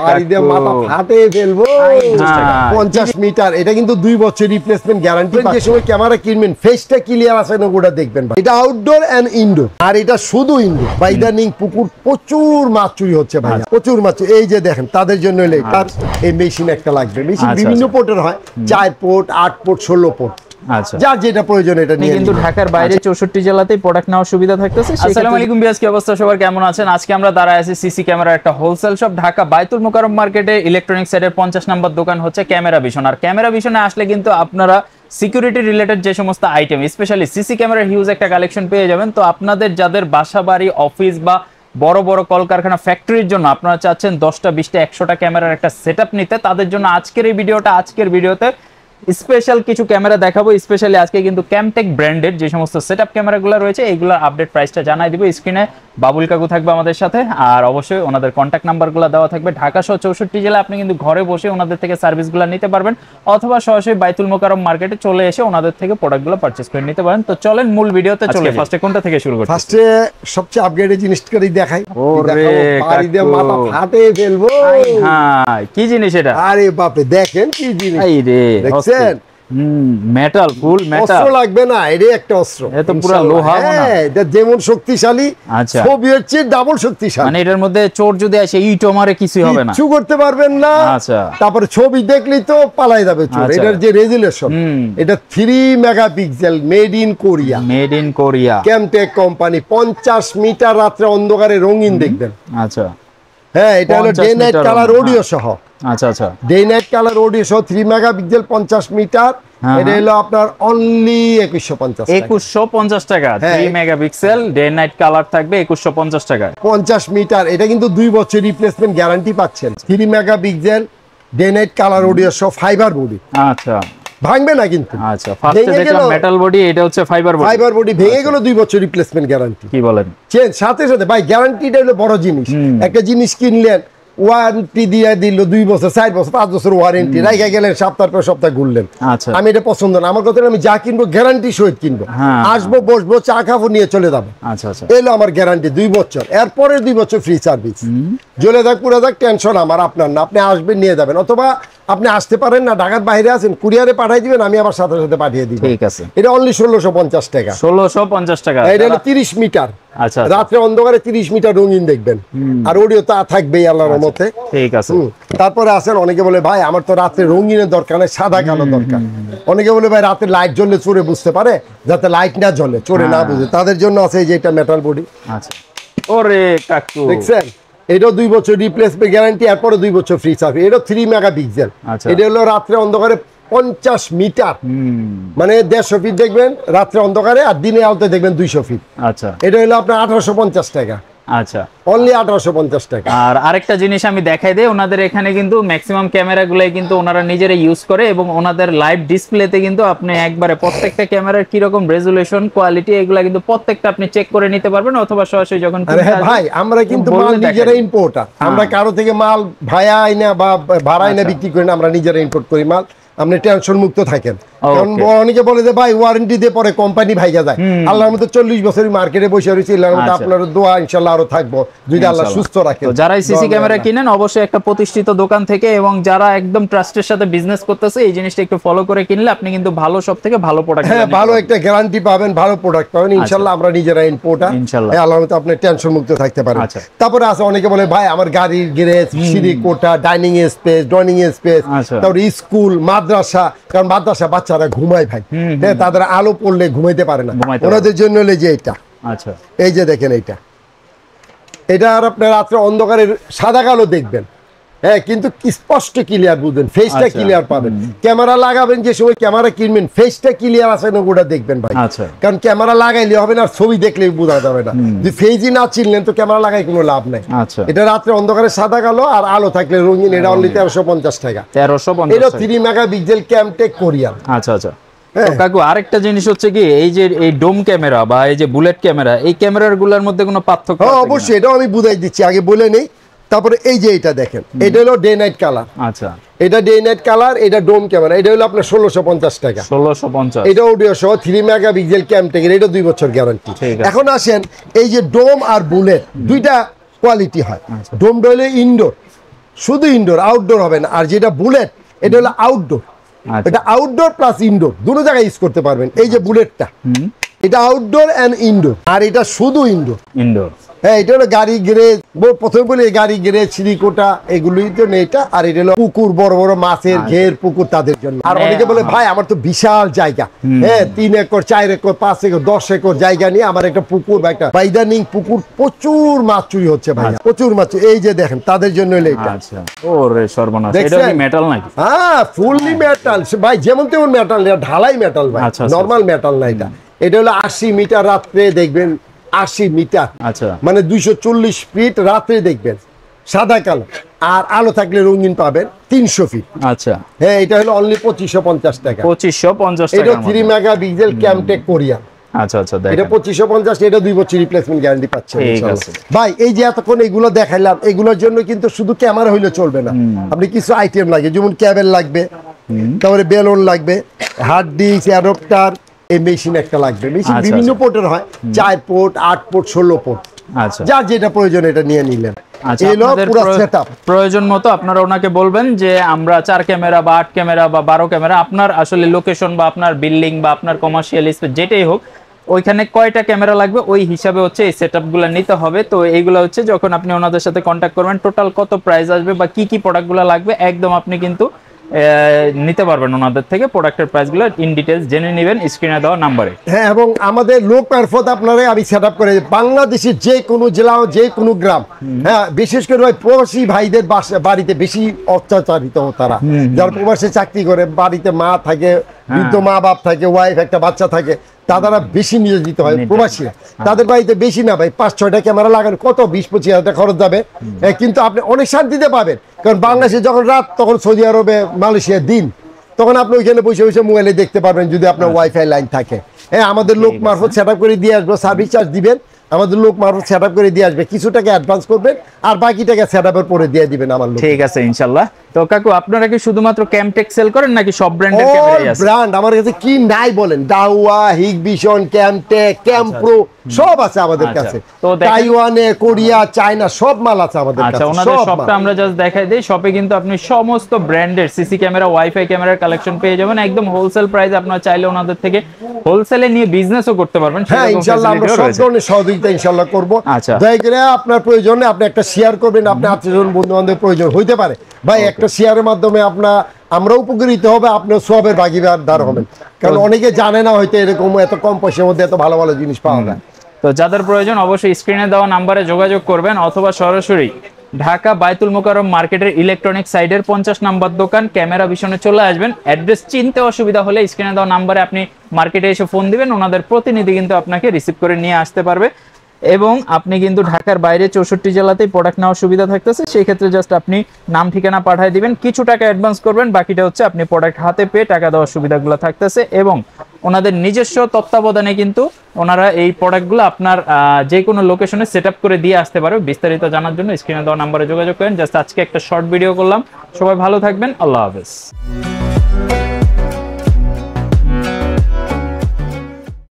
বাড়ি দিয়ে মাথা ফাটে ফেলবো। 50 মিটার, এটা কিন্তু 2 বছর রিপ্লেসমেন্ট গ্যারান্টি। যে সময় ক্যামেরা কিনবেন ফেসটা ক্লিয়ার আছে না ওটা দেখবেন ভাই। এটা আউটডোর এন্ড ইনডোর, আর এটা শুধু ইনডোর। বা ইদানিং পুকুর প্রচুর মাছ চুরি হচ্ছে ভাই, প্রচুর মাছ। এই যে দেখেন তাদের জন্য এই মেশিন একটা লাগবে। মেশিন বিভিন্ন পোর্টের হয়, 4 পোর্ট, 8 পোর্ট, 16 পোর্ট। আচ্ছা, যার যেটা প্রয়োজন এটা নিয়ে। কিন্তু ঢাকার বাইরে 64 জেলাতেই প্রোডাক্ট নেওয়ার সুবিধা থাকতেছে। আসসালামু আলাইকুম বিয়াস, কি অবস্থা সবার, কেমন আছেন? আজকে আমরা দাঁড়ায় আছি সিসি ক্যামেরার একটা হোলসেল শপ, ঢাকা বাইতুল মোকাররম মার্কেটে ইলেকট্রনিক সাইডের 50 নম্বর দোকান হচ্ছে ক্যামেরা ভিশন। আর ক্যামেরা ভিশনে আসলে কিন্তু আপনারা সিকিউরিটি রিলেটেড যে সমস্ত আইটেম, স্পেশালি সিসি ক্যামেরার হিউজ একটা কালেকশন পেয়ে যাবেন। তো আপনাদের যাদের বাসা বাড়ি, অফিস বা বড় বড় কলকারখানা, ফ্যাক্টরির জন্য আপনারা চাচ্ছেন 10টা 20টা 100টা ক্যামেরার একটা সেটআপ নিতে, তাদের জন্য আজকের ভিডিওতে স্পেশাল কিছু ক্যামেরা দেখাবো। স্পেশালি আজকে কিন্তু ক্যামটেক ব্র্যান্ডের যে সমস্ত সেটআপ ক্যামেরাগুলো রয়েছে এইগুলোর আপডেট প্রাইসটা জানাই দিব। স্ক্রিনে বাবুল কাকু থাকবে আমাদের সাথে, আর অবশ্যই ওনাদের কন্ট্যাক্ট নাম্বারগুলো দেওয়া থাকবে। ঢাকা সহ 64 জেলা আপনি কিন্তু ঘরে বসে ওনাদের থেকে সার্ভিসগুলো নিতে পারবেন, অথবা সরাসরি বাইতুল মোকাররম মার্কেটে চলে এসে ওনাদের থেকে প্রোডাক্টগুলো পারচেজ করে নিতে পারেন। তো চলেন মূল ভিডিওতে চলে। ফার্স্টে কোনটা থেকে শুরু করব? ফার্স্টে সবচেয়ে আপগ্রেডেড জিনিসটাই দেখাই। ওরে বাড়ি দিয়ে মাথা ফাটে ফেলবো। হ্যাঁ, কি জিনিস এটা? আরে বাপ রে, দেখেন কি জিনিস। এই রে, দেখছেন? মেটাল, ফুল মেটাল। অস্ত্র লাগবে না, এটা একটা অস্ত্র। এটা পুরো লোহা না? এটা যেমন শক্তিশালী, আচ্ছা, সোভিয়েত চেয়ে ডাবল শক্তিশালী। মানে এটার মধ্যে চোর যদি আসে ইট মারে কিছুই হবে না, কিছু করতে পারবেন না। আচ্ছা, তারপরে ছবি দেখলেই তো পালাই যাবে চোর। এটার যে রেজুলেশন, এটা 3 megapixel, made in Korea, Camtech company. 50 metre রাত্রে অন্ধকারে রঙিন দেখবেন। আচ্ছা, হ্যাঁ, এটা হলো ডে নাইট কালার অডিও সহ। আচ্ছা আচ্ছা, ডে নাইট কালার অডিও সহ 3 মেগাপিক্সেল, 50 মিটার। এটা হলো আপনার অনলি 2150 টাকা। 3 মেগাপিক্সেল ডে নাইট কালার থাকবে 2150 টাকা। 50 মিটার, এটা কিন্তু 2 বছর রিপ্লেসমেন্ট গ্যারান্টি পাচ্ছেন। 3 megapixel day night colour audio সহ ফাইবার বডি। আচ্ছা, ভাঙবে না কিন্তু। আচ্ছা, ফার্স্টে দেখলাম মেটাল বডি, এটা হচ্ছে ফাইবার বডি। ভেঙে গেল 2 বছর রিপ্লেসমেন্ট গ্যারান্টি। কি বলেন? চেঞ্জ সাথে সাথে ভাই, গ্যারান্টিটা হলো বড় জিনিস। একটা জিনিস কিনলেন, ওয়ারেন্টি দিয়ে দিল 2 বছর, 4 বছর, 5 বছর ওয়ারেন্টি, রাইখা গেলেন সপ্তাহ পর সপ্তাহ ঘুরলেন। আচ্ছা, আমি এটা পছন্দ না। আমার কথা, আমি যা কিনবো গ্যারান্টি সহিত কিনবো। আসবো, বসবো, চা খাবো, নিয়ে চলে যাবো। আচ্ছা আচ্ছা, এলো আমার গ্যারান্টি 2 বছর। এরপরে 2 বছর ফ্রি সার্ভিস। জ্বলে থাক পুরো থাক, টেনশন আমার, আপনার না। আপনি আসবেন, নিয়ে যাবেন, অথবা আপনি আসতে পারেন না, ঢাকার বাইরে আছেন, কুরিয়ারে পাঠিয়ে দিবেন, আমি আবার সাথে সাথে পাঠিয়ে দিব। ঠিক আছে। এটা অনলি 1650 টাকা। 1650 টাকা। এটা হলো 30 মিটার। আচ্ছা, রাত্রে অন্ধকারে 30 মিটার রঙিন দেখবেন, আর অডিও তা থাকবেই আল্লাহর রহমতে। ঠিক আছে। তারপরে আসেন, অনেকে বলে ভাই আমার তো রাত্রে রঙিনের দরকার নেই, সাদা কালো দরকার। অনেকে বলে ভাই রাতে লাইট জ্বললে চোরে বুঝতে পারে, যাতে লাইট না জ্বলে, চোরে না বুঝে, তাদের জন্য আছে এই যে এটা মেটাল বডি। আচ্ছা, ওরে কাকু, দেখছেন? এটাও 2 বছর রিপ্লেসমেন্ট গ্যারান্টি, এরপরে 2 বছর ফ্রি সার্ভিস। এটা 3 মেগাপিক্সেল। এটা হলো রাত্রে অন্ধকারে 50 মিটার, মানে 150 ফিট দেখবেন রাত্রে অন্ধকারে, আর দিনে আলোতে দেখবেন 200 ফিট। আচ্ছা, এটা হলো আপনার 1850 টাকা। আচ্ছা, অনলি 1850 টাকা। আর আরেকটা জিনিস আমি দেখাই দেই, ওনাদের এখানে কিন্তু ম্যাক্সিমাম ক্যামেরাগুলাই কিন্তু ওনারা নিজেরা ইউজ করে, এবং ওনাদের লাইভ ডিসপ্লেতে কিন্তু আপনি একবারে প্রত্যেকটা ক্যামেরার কি রকম রেজুলেশন, কোয়ালিটি, এগুলা কিন্তু প্রত্যেকটা আপনি চেক করে নিতে পারবেন, অথবা সরাসরি যখন। ভাই আমরা কিন্তু মাল নিজেরা ইম্পোর্টার, আমরা কারো থেকে মাল ভাড়া আইনা বা ভাড়া আইনা বিক্রি করি না, আমরা নিজেরা ইম্পোর্ট করি মাল। আপনি টেনশন মুক্ত থাকেন। কারণ অনেকে বলে যে ভাই ওয়ারেন্টি দিয়ে পরে কোম্পানি ভাইগা যায়। আল্লাহর মতো 40 বছর মার্কেটে বসে রয়েছে, আল্লাহর মতো আপনার দোয়া ইনশাআল্লাহ আরো থাকবো, যদি আল্লাহ সুস্থ রাখে। যারা সিসি ক্যামেরা কিনেন অবশ্যই একটা প্রতিষ্ঠিত দোকান থেকে, এবং যারা একদম ট্রাস্টের সাথে বিজনেস করতেছে, এই জিনিসটা একটু ফলো করে কিনলে আপনি কিন্তু ভালো সব থেকে ভালো প্রোডাক্ট, হ্যাঁ, ভালো একটা গ্যারান্টি পাবেন, ভালো প্রোডাক্ট পাবেন ইনশাআল্লাহ। আমরা নিজেরা ইম্পোর্টার, ইনশাআল্লাহ আল্লাহর মতো আপনি টেনশন মুক্ত থাকতে পারেন। তারপরে আছে অনেকে বলে ভাই আমার গাড়ির গ্যারেজ, সিঁড়ি, কোঠা, ডাইনিং স্পেস, ড্রয়িং স্পেস, তারপরে স্কুল, মাদ্রাসা। কারণ মাদ্রাসা বাচ্চারা ঘুমায় ভাই, হ্যাঁ, তাদের আলো পড়লে ঘুমাইতে পারে না, ওনাদের জন্য হলে যে এটা। আচ্ছা, এই যে দেখেন এটা আর আপনার রাত্রে অন্ধকারের সাদা কালো দেখবেন, হ্যাঁ, কিন্তু স্পষ্ট ক্লিয়ার বুঝবেন, ফেসটা ক্লিয়ার পাবেন। ক্যামেরা লাগাবেন, যে সময় ক্যামেরা কিনবেন ফেসটা ক্লিয়ার আছে না ওটা দেখবেন ভাই। কারণ ক্যামেরা লাগাইলে হবে না, ছবি দেখলেই বোঝা যাবে না। যদি ফেসই না চিনলেন তো ক্যামেরা লাগাই কোনো লাভ নাই। এটা রাত্রে অন্ধকারে সাদা কালো, আর আলো থাকলে রঙিন। এটা অনলি 1350 টাকা। 1350। এটা 3 মেগাপিক্সেল ক্যামটেক কোরিয়ান। আচ্ছা আচ্ছা কাকু, আরেকটা জিনিস হচ্ছে কি, এই যে এই ডোম ক্যামেরা বা এই যে বুলেট ক্যামেরা, এই ক্যামেরার গুলোর মধ্যে কোনো পার্থক্য? অবশ্যই, এটাও আমি বুঝাই দিচ্ছি, আগে বলে নেই। তারপরে এই যে এটা দেখেন, এটা হলো ডে নাইট কালার। আচ্ছা, এটা ডে নাইট কালার, এটা ডোম ক্যামেরা। এটা হলো আপনার 1650 টাকা। 1650। এটা অডিও সহ 3 মেগাপিক্সেল ক্যামটেক, এটা 2 বছর গ্যারান্টি। এখন আসেন, এই যে ডোম আর বুলেট দুইটা কোয়ালিটি হয়। ডোম হলো ইনডোর, শুধু ইনডোর, আউটডোর হবে না। আর যেটা বুলেট এটা হলো আউটডোর, এটা আউটডোর প্লাস ইনডোর দুটো জায়গায় ইউজ করতে পারবেন। এই যে বুলেটটা এটা আউটডোর এন্ড ইনডোর, আর এটা শুধু ইনডোর। হ্যাঁ, এটা হলো গাড়ি গ্যারেজ, প্রথমে বলি গাড়ি গ্যারেজ সিঁড়িকোটা এগুলোই তো নেই। এটা আর এটা হলো পুকুর, বড় বড় মাছের ঘের পুকুর তাদের জন্য। আর অনেকে বলে ভাই আমার তো বিশাল জায়গা, হ্যাঁ 3 একর 4 একর 5 একর 10 একর জায়গা নিয়ে আমার একটা পুকুর বা একটা ইদানিং পুকুর প্রচুর মাছ চুরি হচ্ছে ভাই, প্রচুর মাছ। এই যে দেখেন তাদের জন্য হলো এটা। ওরে সর্বনাশ, এটা কি মেটাল নাকি? হ্যাঁ ফুললি মেটাল ভাই, যেমন তেমন মেটাল, ঢালাই মেটাল ভাই, নরমাল মেটাল না। এটা হলো 80 মিটার, রাত্রে দেখবেন 80 মিটার, মানে 240 ফিট রাত্রে দেখবেন সাদা কালো, আর আলো থাকলে রঙিন পাবেন 300 ফিট। আচ্ছা হ্যাঁ, এটা হলো অনলি 2550 টাকা। 2550 টাকা। এটা 3 মেগাপিক্সেল ক্যামটেক কোরিয়ান। আচ্ছা আচ্ছা, দেখেন এটা 2550, এটা 2 বছর রিপ্লেসমেন্ট গ্যারান্টি পাচ্ছেন ইনশাআল্লাহ। ভাই এই যে এতক্ষণ এগুলো দেখাইলাম, এগুলোর জন্য কিন্তু শুধু ক্যামেরা হইলে চলবে না, আপনি কিছু আইটেম লাগে, যেমন কেবল লাগবে, তারপরে বেলুন লাগবে, হার্ড ডিস্ক, অ্যাডাপ্টার, এই মেশিন একটা লাগবে। মেশিন বিভিন্ন পোর্টের হয়, 4 পোর্ট, 8 পোর্ট, 16 পোর্ট, যার যেটা প্রয়োজন এটা নিয়ে নিলেন। প্রয়োজন মতো আপনারা ওনাকে বলবেন যে আমরা 4 ক্যামেরা বা 8 ক্যামেরা বা 12 ক্যামেরা, আপনার আসলে লোকেশন বা আপনার বিল্ডিং বা আপনার কমার্শিয়াল স্পেস যেটাই হোক, ওইখানে কয়টা ক্যামেরা লাগবে ওই হিসাবে হচ্ছে এই সেটআপগুলো নিতে হবে। তো এইগুলো হচ্ছে যখন আপনি ওনাদের সাথে কন্ট্যাক্ট করবেন, টোটাল কত প্রাইস আসবে বা কি কি প্রোডাক্টগুলো লাগবে একদম আপনি কিন্তু নিতে পারবেন ওনাদের থেকে। প্রোডাক্টের প্রাইসগুলো ইন ডিটেইলস জেনে নেবেন স্ক্রিনে দেওয়া নম্বরে। হ্যাঁ, এবং আমাদের লোক মারফত আপনারা আমি সেটআপ করে বাংলাদেশের যে কোনো জেলা, যে কোনো গ্রাম, হ্যাঁ বিশেষ করে ওই প্রবাসী ভাইদের বাড়িতে বেশি অত্যাচারিত তারা, যারা প্রবাসে চাকরি করে, বাড়িতে মা থাকে, বৃদ্ধ মা বাপ থাকে, ওয়াইফ একটা বাচ্চা থাকে, তারা বেশি নিয়োজিত হয় প্রবাসীরা। তাদের বাড়িতে বেশি না ভাই 5-6টা ক্যামেরা লাগানো কত 20-25 হাজার টাকা খরচ যাবে, কিন্তু আপনি অনেক শান্তিতে পাবেন। কারণ বাংলাদেশে যখন রাত, তখন সৌদি আরবে, মালয়েশিয়ার দিন, তখন আপনি ওইখানে বসে বসে মোবাইলে দেখতে পারবেন যদি আপনার ওয়াইফাই লাইন থাকে। হ্যাঁ, আমাদের লোক মারফত সেটআপ করে দিয়ে আসবো, সার্ভিস চার্জ দিবেন, আমাদের লোক মারফত সেটআপ করে দিয়ে আসবে, কিছু টাকা অ্যাডভান্স করবেন আর বাকি টাকা সেটআপের পরে দিয়ে দিবেন আমার লোক। ঠিক আছে ইনশাআল্লাহ। তো কাকু আপনারা কি শুধুমাত্র ক্যামটেক সেল করেন নাকি সব ব্র্যান্ডের ক্যামেরাই আছে? ব্র্যান্ড আমার কাছে কি নাই বলেন, ডাওয়া, হিগভিশন, ক্যামটেক, ক্যামপ্রো সব আছে আমাদের কাছে। তো তাইওয়ানে, কোরিয়া, চায়না সব মাল আছে আমাদের কাছে। আচ্ছা, ওনাদের শপটা আমরা জাস্ট দেখাই দেই। শপে কিন্তু আপনি সমস্ত ব্র্যান্ডের সিসি ক্যামেরা, ওয়াইফাই ক্যামেরার কালেকশন পেয়ে যাবেন একদম হোলসেল প্রাইস। আপনারা চাইলে ওনাদের থেকে হোলসেলে নিয়ে বিজনেসও করতে পারবেন। হ্যাঁ ইনশাআল্লাহ, আমরা সব ধরনের সহযোগিতা ইনশাআল্লাহ করব। দয়া করে আপনার প্রয়োজনে আপনি একটা শেয়ার করবেন, আপনার আত্মীয়স্বজন বন্ধু-বান্ধবের প্রয়োজন হইতে পারে ভাই, একটা শেয়ারের মাধ্যমে আমরা উপকৃত হবে, আপনার সবের ভাগীদার হবেন। কারণ অনেকে জানে না হয়তো এরকম এত কম পয়সার মধ্যে এত ভালো ভালো জিনিস পাওয়া যায়। তো যাদের প্রয়োজন অবশ্যই স্ক্রিনে দেওয়া নাম্বারে যোগাযোগ করবেন, অথবা সরাসরি ঢাকা বায়তুল মোকাররম মার্কেটের ইলেকট্রনিক সাইডের 50 নম্বর দোকান ক্যামেরা ভিশনে চলে আসবেন। অ্যাড্রেস চিনতে অসুবিধা হলে স্ক্রিনে দেওয়া নাম্বারে আপনি মার্কেটে এসে ফোন দিবেন, ওনাদের প্রতিনিধি কিন্তু আপনাকে রিসিভ করে নিয়ে আসতে পারবে। এবং আপনি কিন্তু ঢাকার বাইরে 64 জেলাতেই প্রোডাক্ট নেওয়ার সুবিধা থাকতেছে। সেই ক্ষেত্রে জাস্ট আপনি নাম ঠিকানা পাঠিয়ে দিবেন, কিছু টাকা অ্যাডভান্স করবেন, বাকিটা হচ্ছে আপনি প্রোডাক্ট হাতে পেয়ে টাকা দেওয়ার সুবিধাগুলো থাকতেছে। এবং ওনাদের নিজস্ব তত্ত্বাবধানে কিন্তু ওনারা এই প্রোডাক্টগুলো আপনার যে কোনো লোকেশনে সেট আপ করে দিয়ে আসতে পারবে। বিস্তারিত জানার জন্য স্ক্রিনে দেওয়া নাম্বারে যোগাযোগ করেন। জাস্ট আজকে একটা শর্ট ভিডিও করলাম। সবাই ভালো থাকবেন, আল্লাহ হাফেজ।